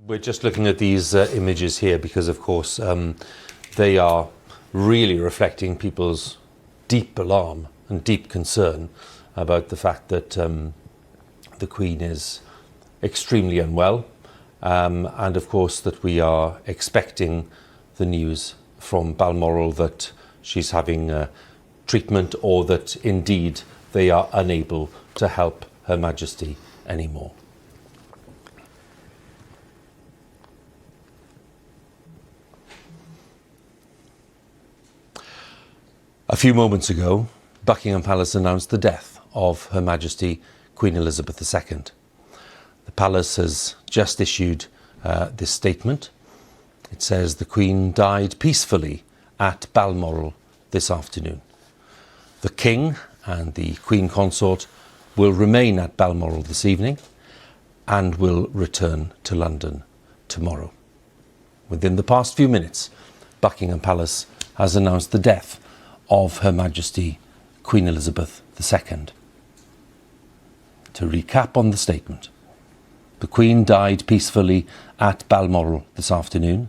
We're just looking at these images here because, of course, they are really reflecting people's deep alarm and deep concern about the fact that the Queen is extremely unwell, and of course that we are expecting the news from Balmoral that she's having treatment, or that indeed they are unable to help Her Majesty anymore. A few moments ago, Buckingham Palace announced the death of Her Majesty Queen Elizabeth II. The Palace has just issued this statement. It says the Queen died peacefully at Balmoral this afternoon. The King and the Queen Consort will remain at Balmoral this evening and will return to London tomorrow. Within the past few minutes, Buckingham Palace has announced the death of Her Majesty Queen Elizabeth II. To recap on the statement, the Queen died peacefully at Balmoral this afternoon.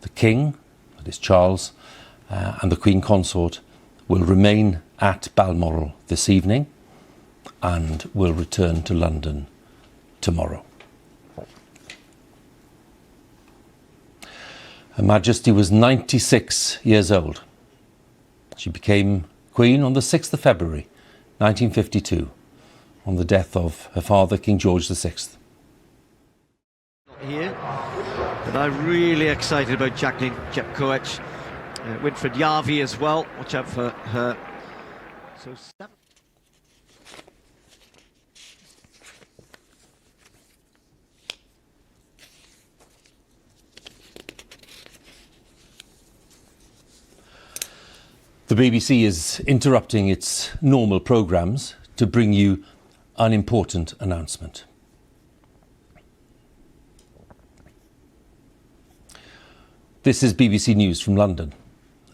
The King, that is Charles, and the Queen Consort will remain at Balmoral this evening and will return to London tomorrow. Her Majesty was 96 years old. She became Queen on the 6th of February 1952, on the death of her father, King George VI. Not here, but I'm really excited about Jacqueline Jepkoech, Winfred Yarvi as well. Watch out for her. So 7. The BBC is interrupting its normal programmes to bring you an important announcement. This is BBC News from London.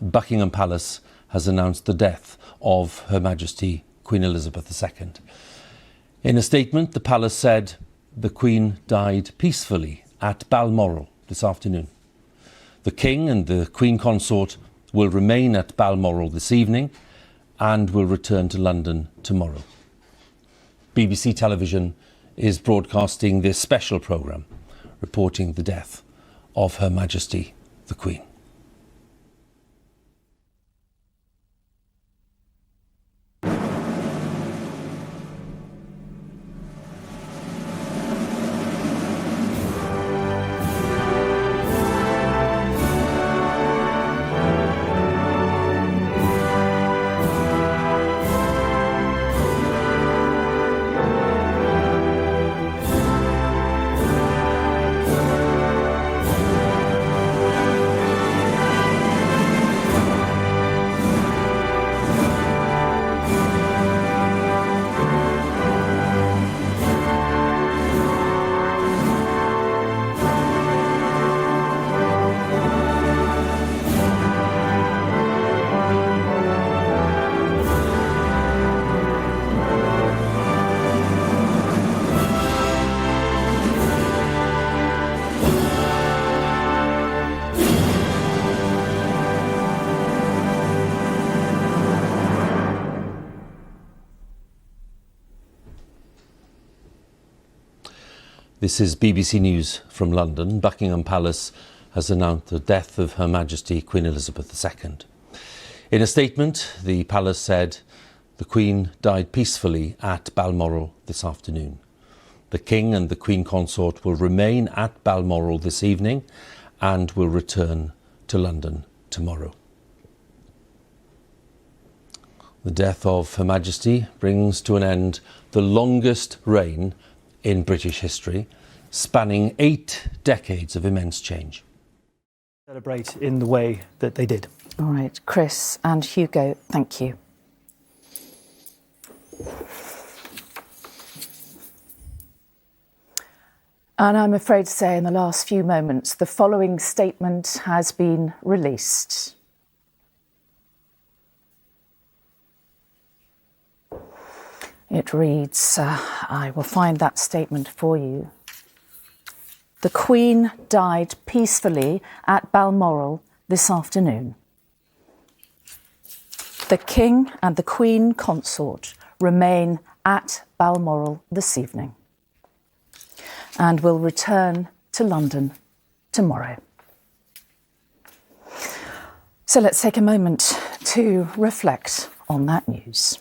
Buckingham Palace has announced the death of Her Majesty Queen Elizabeth II. In a statement, the Palace said the Queen died peacefully at Balmoral this afternoon. The King and the Queen Consort will remain at Balmoral this evening and will return to London tomorrow. BBC Television is broadcasting this special programme reporting the death of Her Majesty the Queen. This is BBC News from London. Buckingham Palace has announced the death of Her Majesty Queen Elizabeth II. In a statement, the Palace said the Queen died peacefully at Balmoral this afternoon. The King and the Queen Consort will remain at Balmoral this evening and will return to London tomorrow. The death of Her Majesty brings to an end the longest reign in British history, spanning 8 decades of immense change. Celebrate in the way that they did. All right, Chris and Hugo, thank you. And I'm afraid to say in the last few moments, the following statement has been released. It reads, I will find that statement for you. The Queen died peacefully at Balmoral this afternoon. The King and the Queen Consort remain at Balmoral this evening and will return to London tomorrow. So let's take a moment to reflect on that news.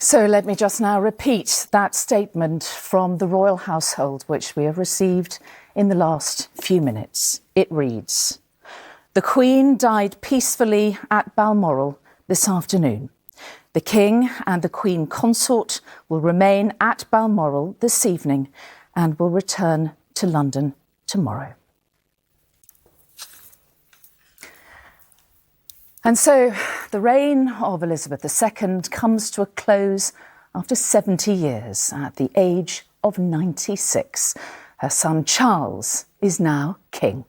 So let me just now repeat that statement from the royal household, which we have received in the last few minutes. It reads, "The Queen died peacefully at Balmoral this afternoon. The King and the Queen Consort will remain at Balmoral this evening and will return to London tomorrow." And so the reign of Elizabeth II comes to a close after 70 years at the age of 96. Her son Charles is now king.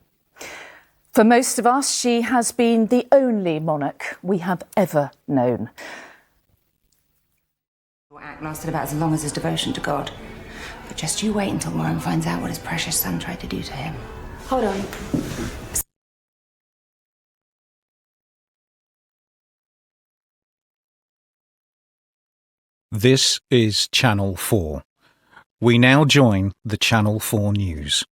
For most of us, she has been the only monarch we have ever known. Your act lasted about as long as his devotion to God. But just you wait until Warren finds out what his precious son tried to do to him. Hold on. This is Channel 4. We now join the Channel 4 News.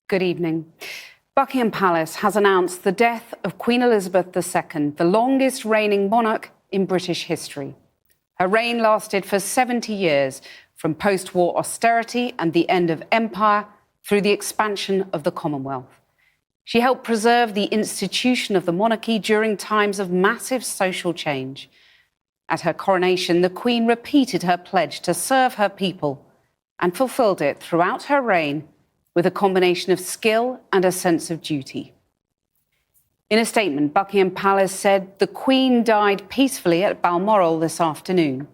Good evening. Buckingham Palace has announced the death of Queen Elizabeth II, the longest reigning monarch in British history. Her reign lasted for 70 years, from post-war austerity and the end of empire through the expansion of the Commonwealth. She helped preserve the institution of the monarchy during times of massive social change. At her coronation, the Queen repeated her pledge to serve her people and fulfilled it throughout her reign with a combination of skill and a sense of duty. In a statement, Buckingham Palace said the Queen died peacefully at Balmoral this afternoon.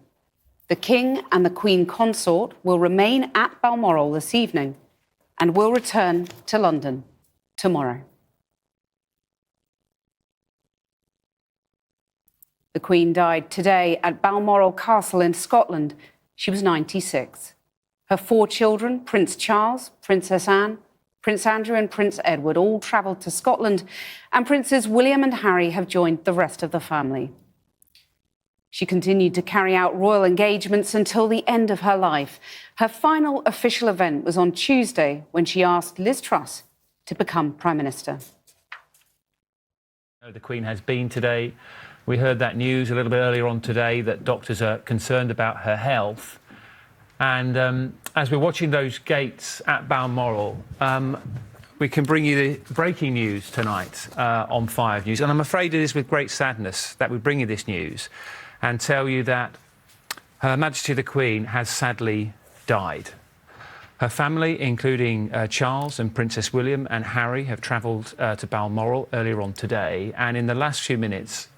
The King and the Queen Consort will remain at Balmoral this evening and will return to London tomorrow. The Queen died today at Balmoral Castle in Scotland. She was 96. Her 4 children, Prince Charles, Princess Anne, Prince Andrew and Prince Edward, all travelled to Scotland, and Princes William and Harry have joined the rest of the family. She continued to carry out royal engagements until the end of her life. Her final official event was on Tuesday when she asked Liz Truss to become Prime Minister. The Queen has been today. We heard that news a little bit earlier on today that doctors are concerned about her health. And as we're watching those gates at Balmoral, we can bring you the breaking news tonight on 5 News. And I'm afraid it is with great sadness that we bring you this news and tell you that Her Majesty the Queen has sadly died. Her family, including Charles and Princess William and Harry, have travelled to Balmoral earlier on today. And in the last few minutes,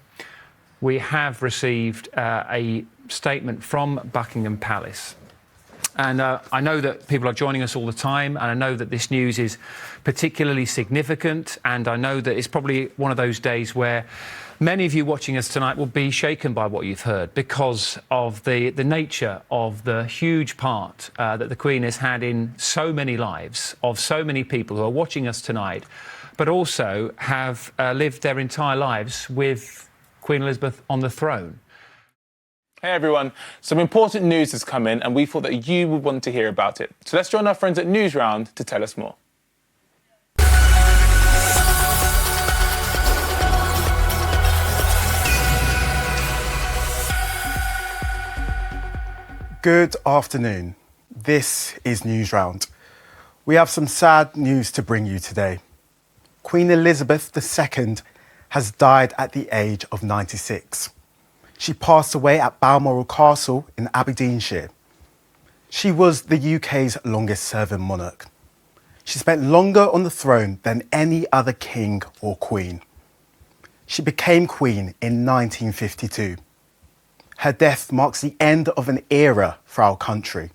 we have received a statement from Buckingham Palace. And I know that people are joining us all the time, and I know that this news is particularly significant, and I know that it's probably one of those days where many of you watching us tonight will be shaken by what you've heard because of the nature of the huge part that the Queen has had in so many lives of so many people who are watching us tonight, but also have lived their entire lives with Queen Elizabeth on the throne. Hey everyone, some important news has come in and we thought that you would want to hear about it. So let's join our friends at Newsround to tell us more. Good afternoon. This is Newsround. We have some sad news to bring you today. Queen Elizabeth II has died at the age of 96. She passed away at Balmoral Castle in Aberdeenshire. She was the UK's longest serving monarch. She spent longer on the throne than any other king or queen. She became queen in 1952. Her death marks the end of an era for our country.